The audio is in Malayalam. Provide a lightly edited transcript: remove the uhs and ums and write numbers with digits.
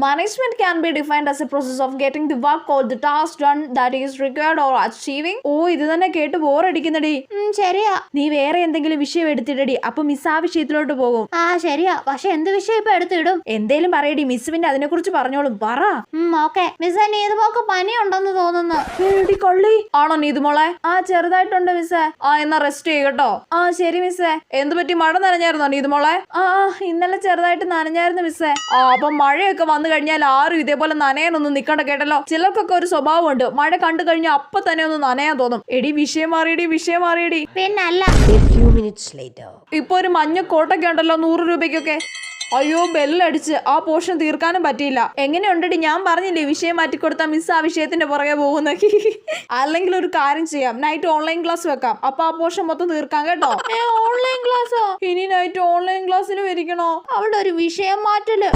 Management can be defined as a process of getting the work or the task done that is required or achieving. ഓ ഇത് തന്നെ കേട്ട് ബോറടിക്കുന്നടി. ശരിയാ. നീ വേറെ എന്തെങ്കിലും വിഷയം എടുത്തിടടി, അപ്പൊ മിസ് ആ വിഷയത്തിലോട്ട് പോകും. ശരിയാ. പക്ഷെ എന്ത് വിഷയം ഇപ്പൊ എടുത്തിടും? എന്തേലും പറയടി, മിസ് പിന്നെ അതിനെ കുറിച്ച് പറഞ്ഞോളും. പറ. ഓക്കെ. മിസ് നീതുമോക്ക് പനി ഉണ്ടെന്ന് തോന്നുന്നു. കൊള്ളി ആണോ നീതുമോളെ? ചെറുതായിട്ടുണ്ട് മിസ്സേ. എന്നാ റെസ്റ്റ് ചെയ്യട്ടോ. ശരി മിസ്സേ. എന്ത് പറ്റി, മഴ നനഞ്ഞായിരുന്നോ നീതുമോളെ? ഇന്നലെ ചെറുതായിട്ട് നനഞ്ഞായിരുന്നു മിസ്സേ. അപ്പൊ മഴയൊക്കെ വന്നു കഴിഞ്ഞാൽ ആരും ഇതേപോലെ നനയാനൊന്നും നിക്കണ്ട കേട്ടല്ലോ. ചിലർക്കൊക്കെ ഒരു സ്വഭാവമുണ്ട്, മഴ കണ്ടു കഴിഞ്ഞാൽ അപ്പൊ തന്നെ ഒന്ന് നനയാൻ തോന്നും. എടി വിഷയം മാറിയടി. പിന്നല്ല. ഇപ്പൊ ഒരു മഞ്ഞ കോട്ടൊക്കെ ഉണ്ടല്ലോ 100 രൂപയ്ക്കൊക്കെ. അയ്യോ ബെല്ലടിച്ച് ആ പോർഷൻ തീർക്കാനും പറ്റിയില്ല. എങ്ങനെയുണ്ടടി? ഞാൻ പറഞ്ഞില്ലേ വിഷയം മാറ്റിക്കൊടുത്താൽ മിസ് ആ വിഷയത്തിന്റെ പുറകെ പോകുന്ന. അല്ലെങ്കിൽ ഒരു കാര്യം ചെയ്യാം, നൈറ്റ് ഓൺലൈൻ ക്ലാസ് വെക്കാം. അപ്പൊ ആ പോർഷൻ മൊത്തം തീർക്കാം കേട്ടോ. ഓൺലൈൻ ക്ലാസ്സോ? ഇനി നൈറ്റ് ഓൺലൈൻ ക്ലാസ്സിലും ഇരിക്കണോ? അവളുടെ ഒരു വിഷയം മാറ്റല്.